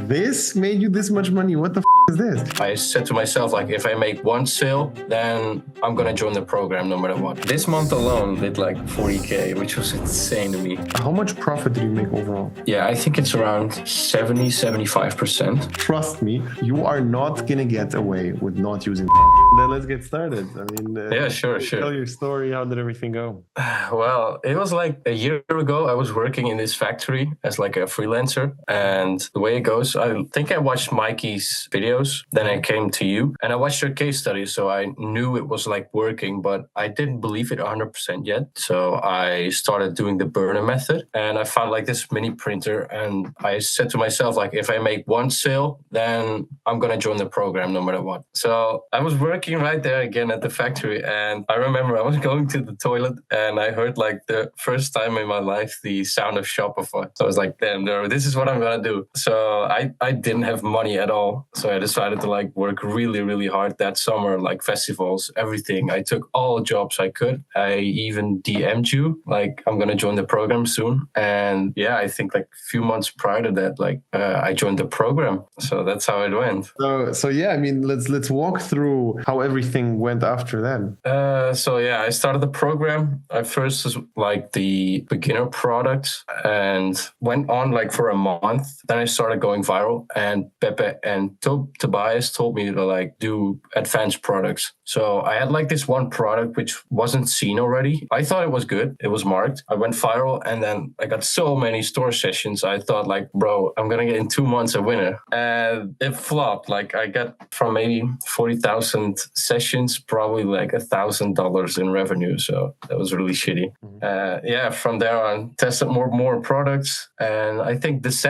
this made you this much money? What the is this? I said to myself, like, if I make one sale, then I'm gonna join the program no matter what. This month alone did like 40K, which was insane to me. How much profit did you make overall? Yeah, I think it's around 70-75%. Trust me, you are not gonna get away with not using. Then let's get started. I mean, yeah, sure. Tell your story. How did everything go? Well, it was like a year ago. I was working in this factory as like a freelancer, and the way it goes, I think I watched Mikey's videos, then I came to you, and I watched your case study, so I knew it was like working, but I didn't believe it 100% yet. So I started doing the burner method, and I found like this mini printer, and I said to myself, like, if I make one sale, then I'm gonna join the program no matter what. So I was working right there again at the factory, and I remember I was going to the toilet, and I heard like the first time in my life the sound of Shopify. So I was like, damn, this is what I'm gonna do. So I didn't have money at all, so I decided to like work really, really hard that summer, like festivals, everything. I took all jobs I could. I even DM'd you, like, I'm gonna join the program soon. And yeah, I think like a few months prior to that, like I joined the program. So that's how it went. So yeah, I mean, let's walk through how everything went after that. So yeah, I started the program. I first was like the beginner product and went on like for a month. Then I started going viral, and Pepe and Tobias told me to like do advanced products. So I had like this one product which wasn't seen already. I thought it was good. It was marked. I went viral, and then I got so many store sessions. I thought like, bro, I'm gonna get in 2 months a winner. And it flopped. Like I got from maybe 40,000 sessions, probably like $1,000 in revenue. So that was really shitty. Yeah, from there on, tested more products. And I think this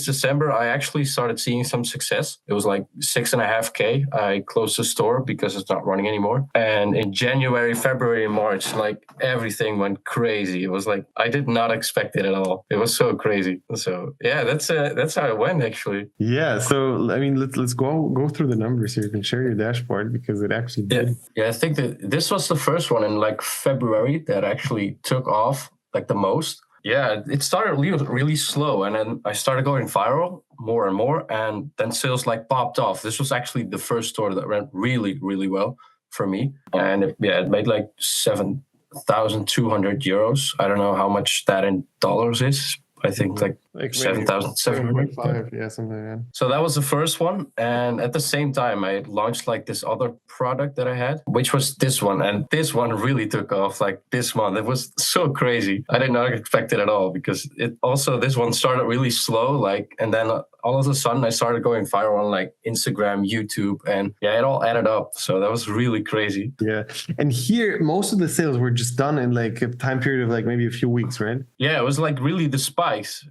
December, I actually started seeing some success. It was like 6.5K. I closed the store because it's not running anymore. And in January, February, and March, like everything went crazy. It was like, I did not expect it at all. It was so crazy. So yeah, that's how it went actually. Yeah. So I mean, let's go through the numbers here. You can share your dashboard because it actually did. Yeah, I think that this was the first one in like February that actually took off like the most. Yeah, it started really slow, and then I started going viral more and more, and then sales like popped off. This was actually the first store that went really, really well for me, and it made like 7,200 euros. I don't know how much that in dollars is. I think like 7,700. Yeah, something like that. So that was the first one. And at the same time, I launched like this other product that I had, which was this one. And this one really took off like this month. It was so crazy. I did not expect it at all, because this one started really slow. Like, and then all of a sudden I started going viral on like Instagram, YouTube, and yeah, it all added up. So that was really crazy. Yeah. And here, most of the sales were just done in like a time period of like maybe a few weeks, right? Yeah, it was like really the spikes.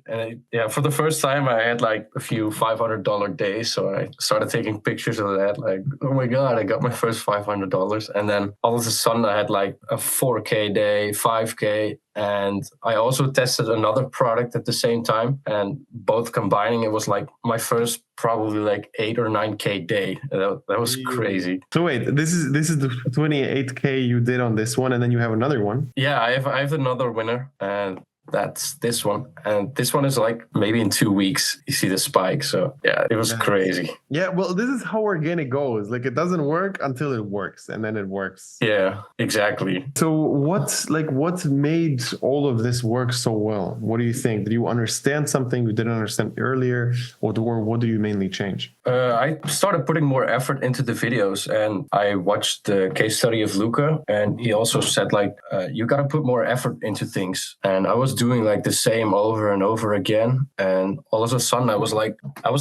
And for the first time, I had like a few $500 days. So I started taking pictures of that. Like, oh my God, I got my first $500. And then all of a sudden I had like a 4K day, 5K. And I also tested another product at the same time, and both combining, it was like my first probably like 8 or 9K day. That was crazy. So wait, this is the 28K you did on this one, and then you have another one. Yeah, I have another winner, and that's this one. And this one is like maybe in 2 weeks you see the spike. So yeah, it was crazy. Yeah, well, this is how organic goes. Like, it doesn't work until it works, and then it works. Yeah, exactly. So what made all of this work so well? What do you think? Did you understand something you didn't understand earlier, or what do you mainly change? I started putting more effort into the videos, and I watched the case study of Luca, and he also said like, you got to put more effort into things. And I was doing like the same over and over again. And all of a sudden I was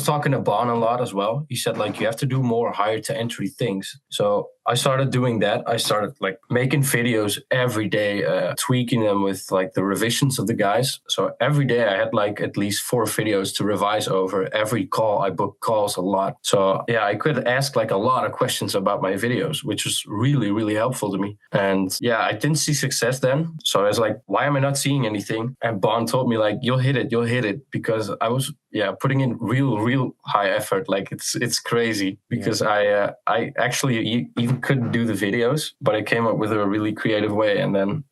talking to Bon a lot as well. He said like, you have to do more higher to entry things. So I started doing that. I started like making videos every day, tweaking them with like the revisions of the guys. So every day I had like at least 4 videos to revise over. Every call, I booked calls a lot. So yeah, I could ask like a lot of questions about my videos, which was really, really helpful to me. And yeah, I didn't see success then. So I was like, why am I not seeing anything? And Bon told me like, you'll hit it, because I was putting in real high effort. Like it's crazy because I actually even couldn't do the videos, but I came up with a really creative way, and then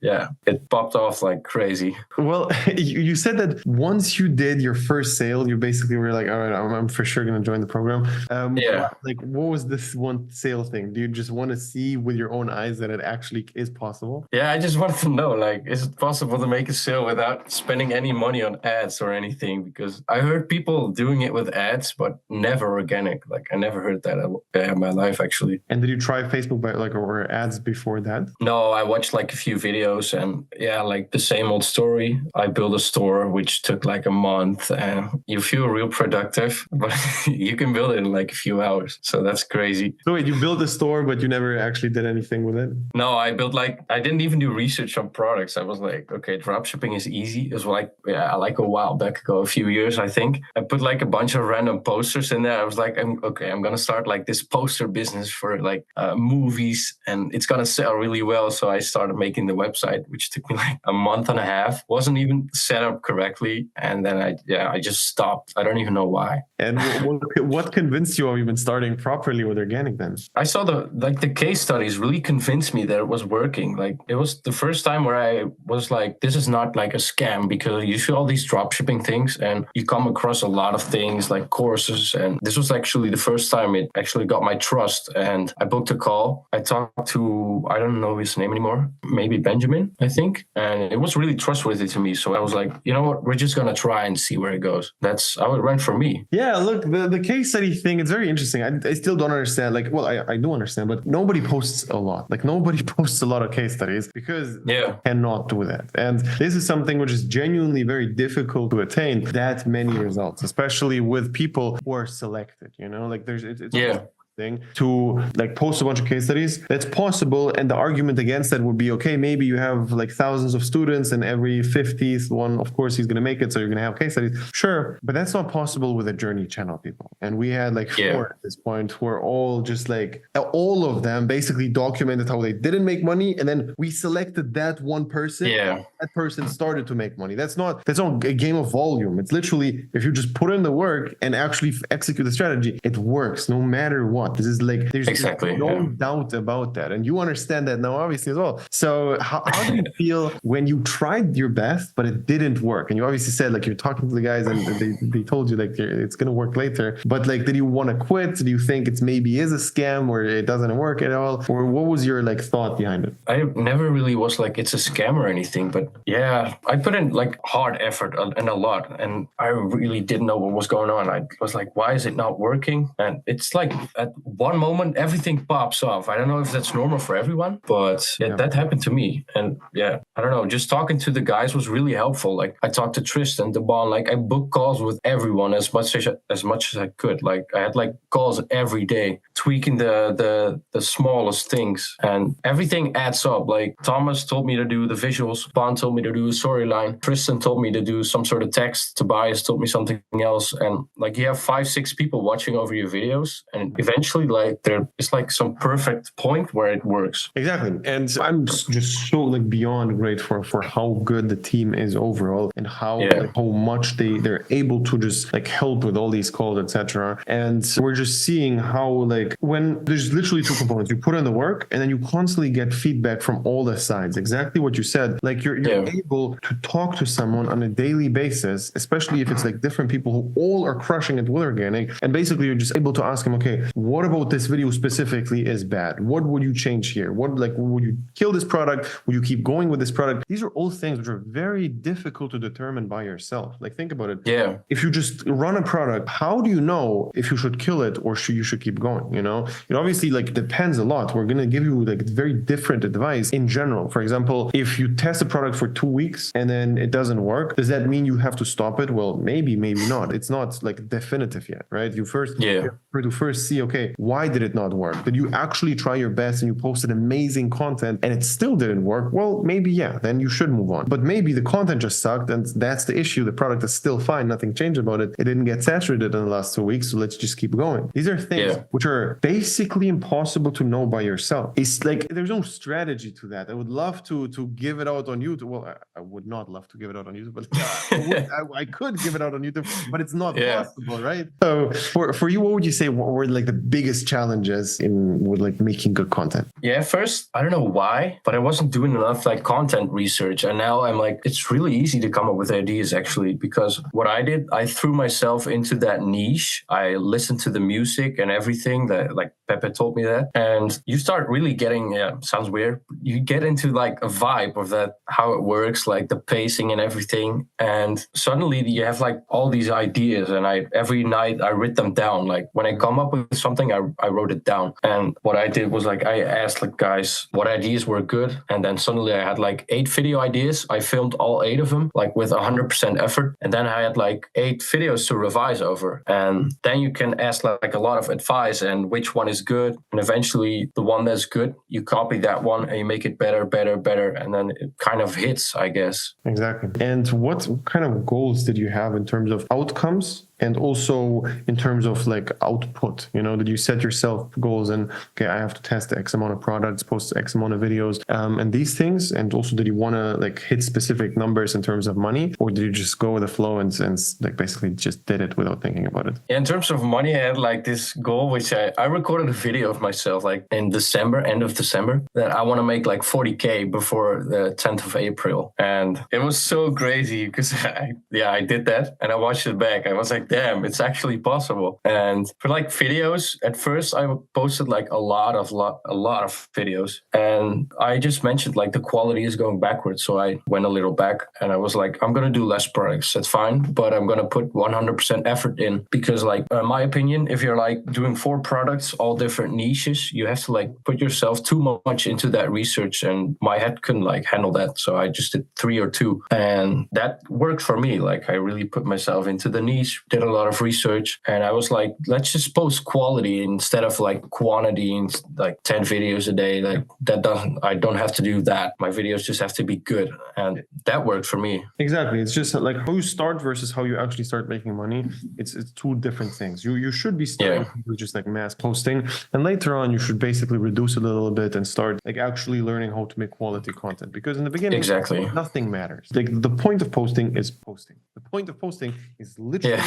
it popped off like crazy. Well, you said that once you did your first sale, you basically were like, all right, I'm for sure going to join the program. Like, what was this one sale thing? Do you just want to see with your own eyes that it actually is possible? Yeah, I just wanted to know, like, is it possible to make a sale without spending any money on ads or anything? Because I heard people doing it with ads, but never organic. Like, I never heard that in my life, actually. And did you try Facebook or ads before that? No, I watched like a few videos, and like the same old story. I built a store which took like a month, and you feel real productive, but you can build it in like a few hours. So that's crazy. So wait, you built a store, but you never actually did anything with it? No, I didn't even do research on products. I was like, okay, dropshipping is easy. It was like, like a while back ago, a few years, I think. I put like a bunch of random posters in there. I was like, I'm going to start like this poster business for like movies, and it's going to sell really well. So I started making the website, which took me like a month and a half. Wasn't even set up correctly. And then I just stopped. I don't even know why. And what convinced you of even starting properly with organic then? I saw the case studies really convinced me that it was working. Like, it was the first time where I was like, this is not like a scam, because you see all these dropshipping things and you come across a lot of things like courses. And this was actually the first time it actually got my trust. And I booked a call. I talked to, I don't know his name anymore, maybe Benjamin, I think. And it was really trustworthy to me. So I was like, you know what, we're just going to try and see where it goes. That's how it went for me. Yeah, look, the case study thing, it's very interesting. I still don't understand. Like, well, I do understand, but nobody posts a lot. Like, nobody posts a lot of case studies because they cannot do that. And this is something which is genuinely very difficult to attain that many results, especially with people who are selected, you know, like it's thing to like post a bunch of case studies. That's possible, and the argument against that would be, okay, maybe you have like thousands of students and every 50th one, of course, he's going to make it, so you're going to have case studies. Sure, but that's not possible with a journey channel, people. And we had like 4 at this point who are all just like, all of them basically documented how they didn't make money, and then we selected that one person. That person started to make money. That's not a game of volume. It's literally, if you just put in the work and actually execute the strategy, it works no matter what. This is like, there's no doubt about that. And you understand that now, obviously, as well. So how do you feel when you tried your best, but it didn't work? And you obviously said, like, you're talking to the guys and they told you, like, it's going to work later. But, like, did you want to quit? Do you think it's maybe is a scam or it doesn't work at all? Or what was your, like, thought behind it? I never really was like, it's a scam or anything. But, I put in, like, hard effort and a lot. And I really didn't know what was going on. I was like, why is it not working? And it's like, at one moment, everything pops off. I don't know if that's normal for everyone, but that happened to me. And I don't know, just talking to the guys was really helpful. Like, I talked to Tristan, Devon, like I booked calls with everyone as much as I could. Like, I had like calls every day, tweaking the smallest things, and everything adds up. Like, Thomas told me to do the visuals, Bon told me to do a storyline, Tristan told me to do some sort of text, Tobias told me something else. And like, you have 5-6 people watching over your videos, and eventually, like, there is like some perfect point where it works. Exactly. And I'm just so like beyond grateful for how good the team is overall, and how much they're able to just like help with all these calls, etc. And we're just seeing how, like, when there's literally 2 components, you put in the work and then you constantly get feedback from all the sides. Exactly what you said. Like, you're able to talk to someone on a daily basis, especially if it's like different people who all are crushing it with organic, and basically you're just able to ask them, okay, what about this video specifically is bad? What would you change here? Would you kill this product? Would you keep going with this product? These are all things which are very difficult to determine by yourself. Like, think about it. If you just run a product, how do you know if you should kill it or you should keep going? You know, it obviously like depends a lot. We're going to give you like very different advice in general. For example, if you test a product for 2 weeks and then it doesn't work, does that mean you have to stop it? Well, maybe not. It's not like definitive yet, right? You first have to see, okay, okay, why did it not work? Did you actually try your best and you posted amazing content and it still didn't work? Well, maybe, yeah, then you should move on. But maybe the content just sucked and that's the issue. The product is still fine. Nothing changed about it. It didn't get saturated in the last 2 weeks. So let's just keep going. These are things which are basically impossible to know by yourself. It's like there's no strategy to that. I would love to give it out on YouTube. Well, I would not love to give it out on YouTube, but I could give it out on YouTube, but it's not possible, right? So for you, what would you say were like the biggest challenges with like making good content? Yeah, first, I don't know why, but I wasn't doing enough like content research. And now I'm like, it's really easy to come up with ideas actually, because what I did, I threw myself into that niche. I listened to the music and everything that like Pepe told me that. And you start really getting, sounds weird. You get into like a vibe of that, how it works, like the pacing and everything. And suddenly you have like all these ideas. And every night I write them down. Like when I come up with something, I wrote it down. And what I did was like, I asked like guys what ideas were good. And then suddenly I had like 8 video ideas. I filmed all 8 of them, like with 100% effort. And then I had like 8 videos to revise over. And then you can ask like a lot of advice and which one is good. And eventually the one that's good, you copy that one and you make it better. And then it kind of hits, I guess. Exactly. And what kind of goals did you have in terms of outcomes? And also in terms of like output, did you set yourself goals and, okay, I have to test X amount of products, post X amount of videos, and these things? And also, did you want to like hit specific numbers in terms of money, or did you just go with the flow and like basically just did it without thinking about it? Yeah, in terms of money, I had like this goal, which I recorded a video of myself like in December, end of December, that I want to make like 40K before the 10th of April. And it was so crazy because I did that and I watched it back. I was like, damn, it's actually possible. And for like videos, at first I posted like a lot of videos, and I just mentioned like the quality is going backwards. So I went a little back and I was like, I'm going to do less products. That's fine. But I'm going to put 100% effort in, because like, in my opinion, if you're like doing 4 products, all different niches, you have to like put yourself too much into that research, and my head couldn't like handle that. So I just did 3 or 2, and that worked for me. Like I really put myself into the niche, did a lot of research, and I was like, let's just post quality instead of like quantity, and like 10 videos a day. Like I don't have to do that. My videos just have to be good, and that worked for me. Exactly. It's just like how you start versus how you actually start making money. It's 2 different things. You should be starting with just like mass posting, and later on you should basically reduce it a little bit and start like actually learning how to make quality content, because in the beginning nothing matters. Like the point of posting is posting. The point of posting is literally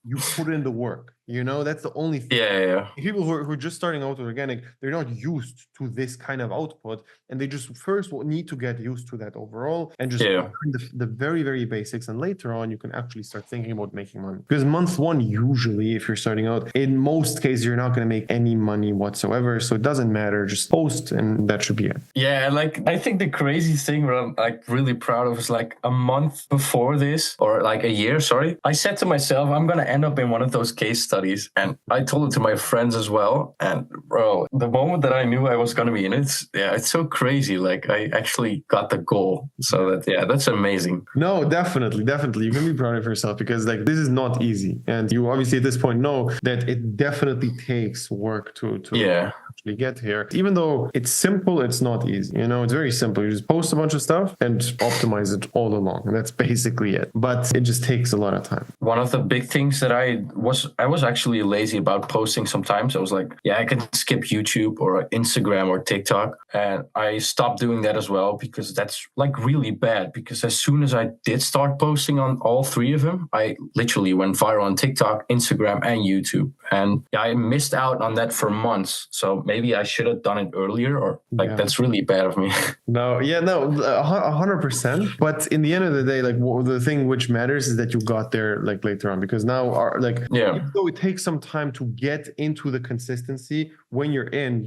you put in the work. That's the only thing. People who are just starting out with organic, they're not used to this kind of output, and they just first need to get used to that overall and just learn the very, very basics. And later on, you can actually start thinking about making money. Because month 1, usually, if you're starting out, in most cases, you're not going to make any money whatsoever. So it doesn't matter. Just post, and that should be it. Yeah, like I think the crazy thing that I'm like really proud of is like a month before this, or like a year, sorry, I said to myself, I'm going to end up in one of those case studies. And I told it to my friends as well. And bro, the moment that I knew I was going to be in it, it's so crazy. Like I actually got the goal. So that's amazing. No, definitely. You can be proud of yourself, because like this is not easy. And you obviously at this point know that it definitely takes work to actually get here. Even though it's simple, it's not easy. It's very simple. You just post a bunch of stuff and optimize it all along. And that's basically it. But it just takes a lot of time. One of the big things that I was actually lazy about posting sometimes. I was like, I can skip YouTube or Instagram or TikTok. And I stopped doing that as well, because that's like really bad. Because as soon as I did start posting on all 3 of them, I literally went viral on TikTok, Instagram, and YouTube. And I missed out on that for months. So maybe I should have done it earlier, or like that's really bad of me. No, 100%. But in the end of the day, like the thing which matters is that you got there like later on, because now even though it takes some time to get into the consistency, when you're in,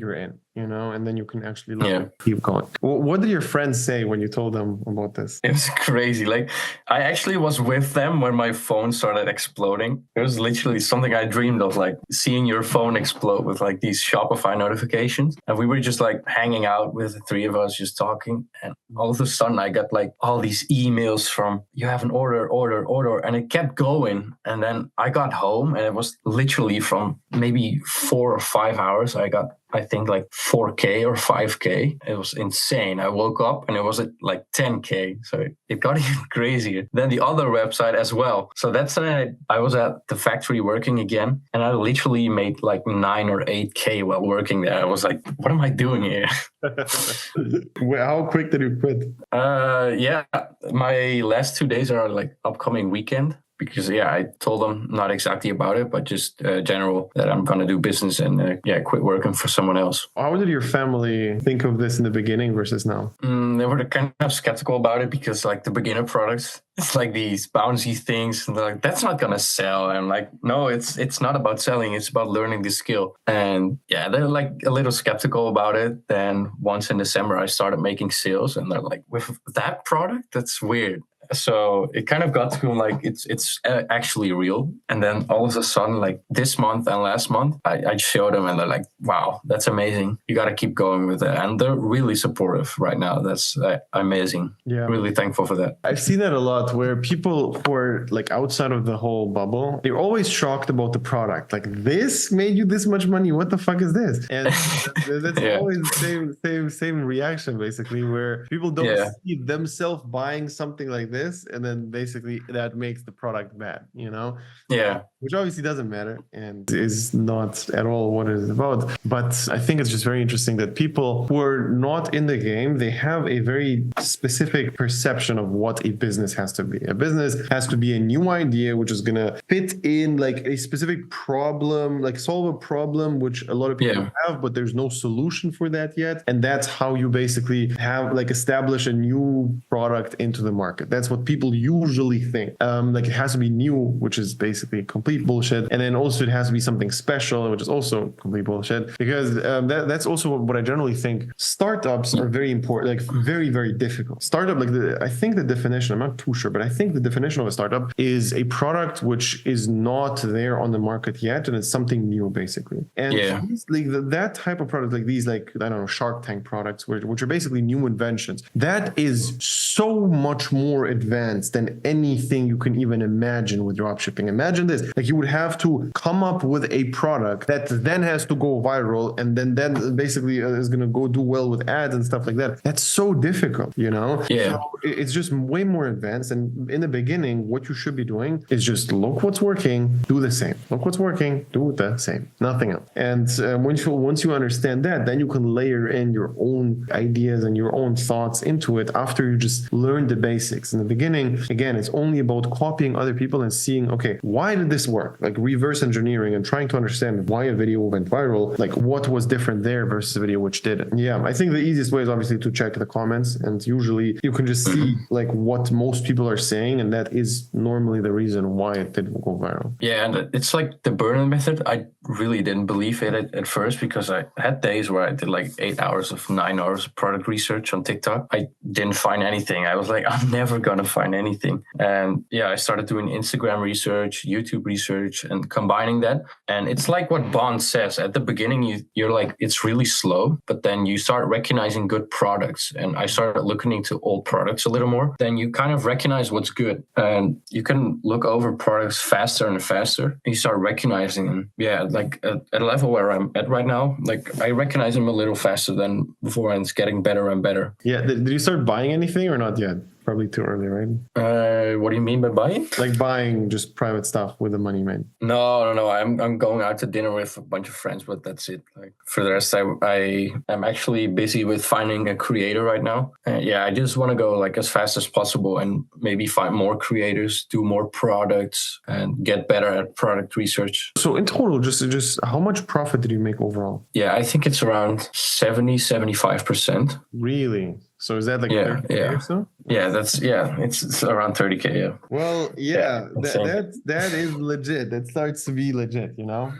and then you can actually keep going. What did your friends say when you told them about this? It was crazy. Like, I actually was with them when my phone started exploding. It was literally something I dreamed of, like seeing your phone explode with like these Shopify notifications. And we were just like hanging out with the three of us, just talking. And all of a sudden I got like all these emails from, you have an order. And it kept going. And then I got home and it was literally from maybe 4 or 5 hours. I got, I think, like 4K or 5K. It was insane. I woke up and it was at like 10K. So it got even crazier. Then the other website as well. So that's when I was at the factory working again. And I literally made like 9 or 8K while working there. I was like, what am I doing here? How quick did you quit? Yeah, my last 2 days are like upcoming weekend. Because, I told them not exactly about it, but just general that I'm going to do business and, quit working for someone else. How did your family think of this in the beginning versus now? They were kind of skeptical about it because, like, the beginner products, it's like these bouncy things. And they're like, that's not going to sell. And I'm like, no, it's not about selling. It's about learning the skill. And, they're, like, a little skeptical about it. Then once in December, I started making sales. And they're like, with that product? That's weird. So it kind of got to them like it's actually real. And then all of a sudden, like this month and last month, I showed them and they're like, wow, that's amazing. You got to keep going with it. And they're really supportive right now. That's amazing. Yeah. Really thankful for that. I've seen that a lot where people who are like outside of the whole bubble, they're always shocked about the product. Like, this made you this much money. What the fuck is this? And that's always the same reaction, basically, where people don't see themselves buying something like this. And then basically that makes the product bad, which obviously doesn't matter and is not at all what it is about. But I think it's just very interesting that people who are not in the game, they have a very specific perception of what a business has to be. A business has to be a new idea which is going to fit in like a specific problem, like solve a problem which a lot of people have, but there's no solution for that yet. And that's how you basically have like establish a new product into the market. That's what people usually think. Like, it has to be new, which is basically complete bullshit. And then also it has to be something special, which is also complete bullshit. Because that's also what I generally think. Startups are very important, like very, very difficult. Startup, like I think the definition, I'm not too sure, but I think the definition of a startup is a product which is not there on the market yet, and it's something new, basically. And like that type of product, like these, like, I don't know, Shark Tank products, which are basically new inventions, that is so much more advanced than anything you can even imagine with dropshipping. Imagine this, like you would have to come up with a product that then has to go viral and then basically is going to go do well with ads and stuff like that. That's so difficult, So it's just way more advanced. And in the beginning, what you should be doing is just look what's working, do the same. Look what's working, do the same, nothing else. And once you understand that, then you can layer in your own ideas and your own thoughts into it after you just learn the basics. In the beginning, again, it's only about copying other people and seeing, okay, why did this work? Like reverse engineering and trying to understand why a video went viral, like what was different there versus a video which didn't. Yeah, I think the easiest way is obviously to check the comments, and usually you can just see like what most people are saying, and that is normally the reason why it didn't go viral. Yeah, and it's like the burn method. I really didn't believe it at first because I had days where I did like 8 hours of 9 hours of product research on TikTok. I didn't find anything. I was like, I'm never gonna find anything. And I started doing Instagram research, YouTube research, and combining that. And it's like what Bond says. At the beginning, you're like, it's really slow, but then you start recognizing good products. And I started looking into old products a little more. Then you kind of recognize what's good. And you can look over products faster and faster. And you start recognizing them. Yeah, like at a level where I'm at right now, like I recognize them a little faster than before, and it's getting better and better. Yeah, did you start buying anything or not yet? Probably too early, right? What do you mean by buying? Like buying just private stuff with the money made. No. I'm going out to dinner with a bunch of friends, but that's it. Like for the rest, I am actually busy with finding a creator right now. I just want to go like as fast as possible and maybe find more creators, do more products, and get better at product research. So in total, just how much profit did you make overall? Yeah, I think it's around 75%. Really? So is that like 30K or so? It's around 30K. Yeah. Well, that is legit. That starts to be legit, you know.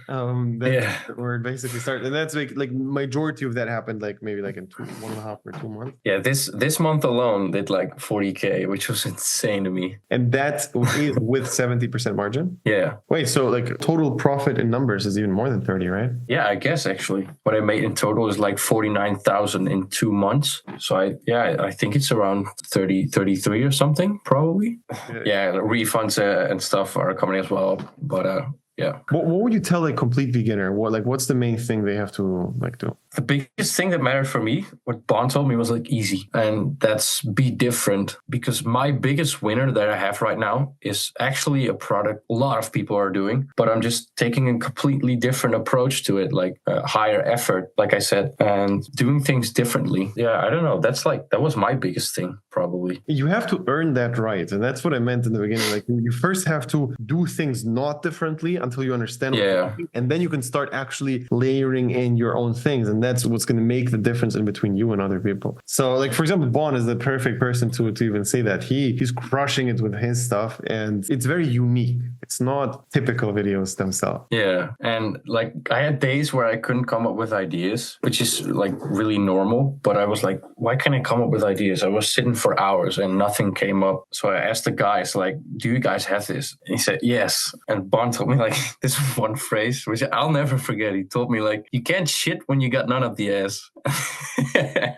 Where it basically started, and that's like majority of that happened like maybe like in 1.5 or 2 months. Yeah, this month alone did like 40K, which was insane to me. And that's with 70% margin. Yeah. Wait, so like total profit in numbers is even more than 30, right? Yeah, I guess actually what I made in total is like 49,000 in 2 months. So I think it's around 33 or something, probably. Yeah, refunds and stuff are coming as well, but yeah. What would you tell a complete beginner? What's the main thing they have to do? The biggest thing that mattered for me, what Bond told me, was like easy, and that's be different. Because my biggest winner that I have right now is actually a product a lot of people are doing, but I'm just taking a completely different approach to it, like higher effort, like I said, and doing things differently. Yeah, I don't know. That was my biggest thing, probably. You have to earn that right, and that's what I meant in the beginning. Like you first have to do things not differently until you understand what you're doing, and then you can start actually layering in your own things, and that's what's going to make the difference in between you and other people. So like, for example, Bon is the perfect person to even say that. He's crushing it with his stuff, and it's very unique. It's not typical videos themselves. Yeah, and like I had days where I couldn't come up with ideas, which is like really normal, but I was like, why can't I come up with ideas? I was sitting for hours and nothing came up. So I asked the guys, like, do you guys have this? And he said, yes. And Bon told me like this one phrase, which I'll never forget. He told me like, you can't shit when you got none of the ass.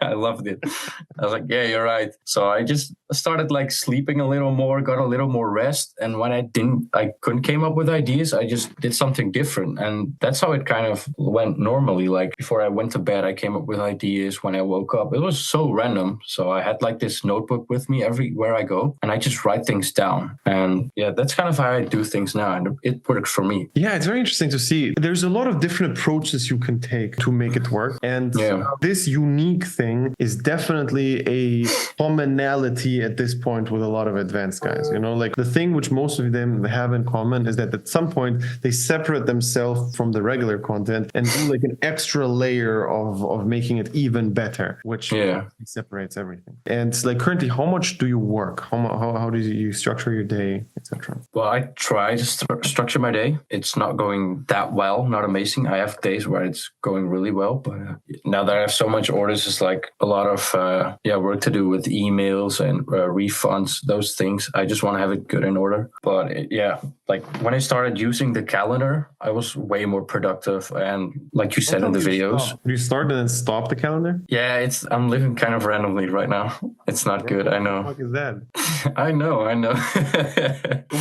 I loved it. I was like, yeah, you're right. So I just started like sleeping a little more, got a little more rest. And when I couldn't came up with ideas, I just did something different. And that's how it kind of went normally. Like before I went to bed, I came up with ideas. When I woke up, it was so random. So I had like this notebook with me everywhere I go, and I just write things down. And yeah, that's kind of how I do things now. And it works for me. Yeah, it's very interesting to see. There's a lot of different approaches you can take to make it work. And this unique thing is definitely a commonality at this point with a lot of advanced guys. You know, like the thing which most of them have in common is that at some point they separate themselves from the regular content and do like an extra layer of making it even better, which separates everything. And like currently, how much do you work? How do you structure your day, etc.? Well, I try to structure my day. It's not going that well, not amazing. I have days where it's going really well, but now that I have so much orders, it's like a lot of work to do with emails and refunds, those things. I just want to have it good in order. But like when I started using the calendar, I was way more productive. And like you said in the videos, you started and stopped the calendar? Yeah, I'm living kind of randomly right now. It's not good. I know. What the fuck is that? I know.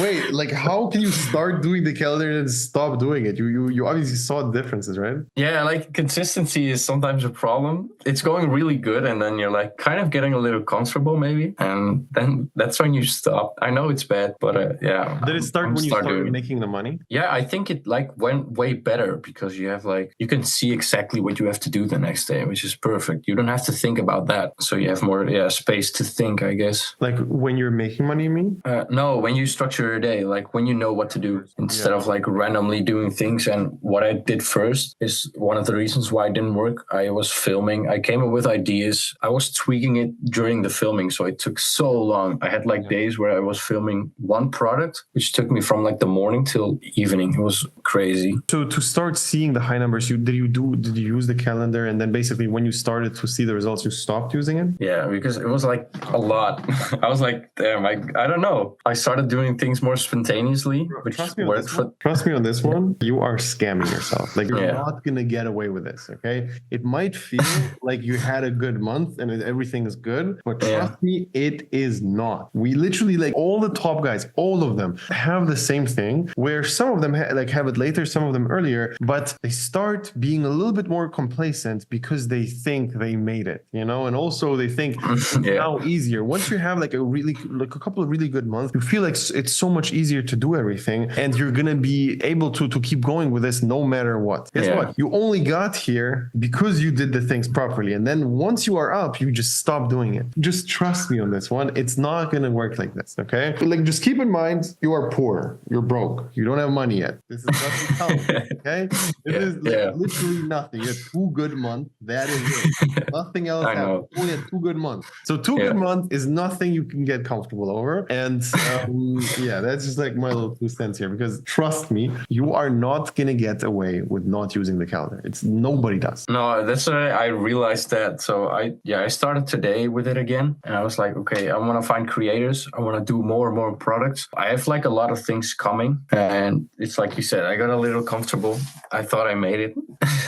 Wait, like how can you start doing the calendar and stop doing it? You obviously saw the differences, right? Yeah, like consistency is sometimes a problem. It's going really good, and then you're like kind of getting a little comfortable maybe, and then that's when you stop. I know it's bad, but Did it start when you started making the money? Yeah, I think it like went way better because you have like, you can see exactly what you have to do the next day, which is perfect. You don't have to think about that. So you have more space to think, I guess. Like when you're making money, you mean? No, when you structure your day, like when you know what to do instead of like randomly doing things. And what I did first is one of the reasons why it didn't work. I was filming. I came up with ideas. I was tweaking it during the filming. So it took so long. I had like days where I was filming one product, which took me from like the morning till evening. It was crazy. So to start seeing the high numbers, did you use the calendar, and then basically when you started to see the results, you stopped using it? Yeah, because it was like a lot. I was like, damn, I don't know. I started doing things more spontaneously, which worked for... Trust me on this one, you are scamming yourself. Like you're not going to get away with this, okay? It might feel like you had a good month and everything is good, but trust me, it is not. We literally, like all the top guys, all of them have the same thing, where some of them have it later, some of them earlier, but they start being a little bit more complacent because they think they made it, you know? And also they think it's now easier. Once you have like a couple of really good months, you feel like it's so much easier to do everything, and you're going to be able to keep going with this no matter what. Guess what? You only got here because you did the things properly. And then once you are up, you just stop doing it. Just trust me on this one. It's not going to work like this, okay? Like just keep in mind, you are poor. you're broke. You don't have money yet. This is doesn't count. Okay, this is literally nothing. You had 2 good months. That is it. Nothing else happened. Only had 2 good months. So 2 good months is nothing you can get comfortable over. And that's just like my little 2 cents here. Because trust me, you are not gonna get away with not using the calendar. It's nobody does. No, that's why I realized that. So I started today with it again, and I was like, okay, I want to find creators. I want to do more and more products. I have like a lot of things coming, and it's like you said, I got a little comfortable. I thought I made it,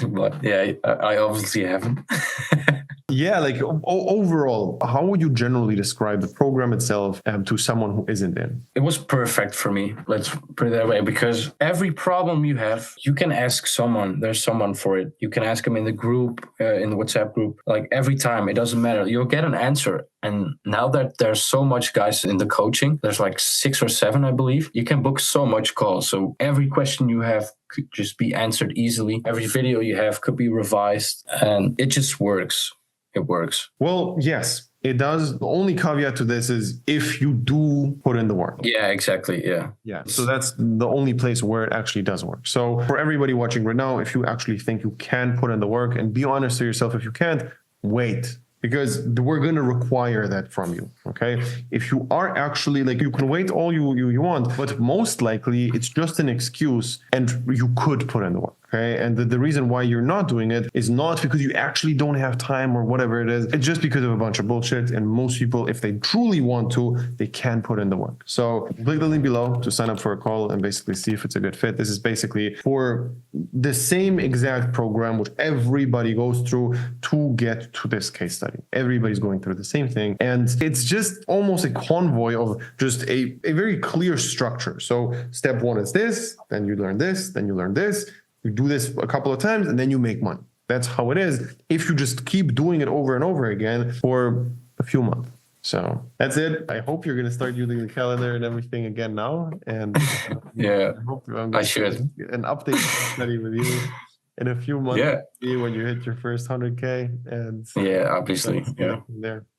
but I obviously haven't. Yeah, like overall, how would you generally describe the program itself to someone who isn't in? It was perfect for me. Let's put it that way, because every problem you have, you can ask someone. There's someone for it. You can ask them in the group, in the WhatsApp group. Like every time, it doesn't matter. You'll get an answer. And now that there's so much guys in the coaching, there's like 6 or 7, I believe. You can book so much calls. So every question you have could just be answered easily. Every video you have could be revised, and it just works. It works. Well, yes, it does. The only caveat to this is if you do put in the work. Yeah, exactly. Yeah. So that's the only place where it actually does work. So for everybody watching right now, if you actually think you can put in the work, and be honest to yourself, if you can't, wait. Because we're going to require that from you, okay? If you are actually, like, you can wait all you want, but most likely it's just an excuse and you could put in the work, okay? And the reason why you're not doing it is not because you actually don't have time or whatever it is. It's just because of a bunch of bullshit. And most people, if they truly want to, they can put in the work. So click the link below to sign up for a call and basically see if it's a good fit. This is basically for the same exact program which everybody goes through to get to this case study. Everybody's going through the same thing. And it's just almost a convoy of just a very clear structure. So step 1 is this, then you learn this, then you learn this. You do this a couple of times and then you make money. That's how it is if you just keep doing it over and over again for a few months. So that's it. I hope you're going to start using the calendar and everything again now. And I hope I should. An update study with you in a few months when you hit your first 100K. And obviously. There.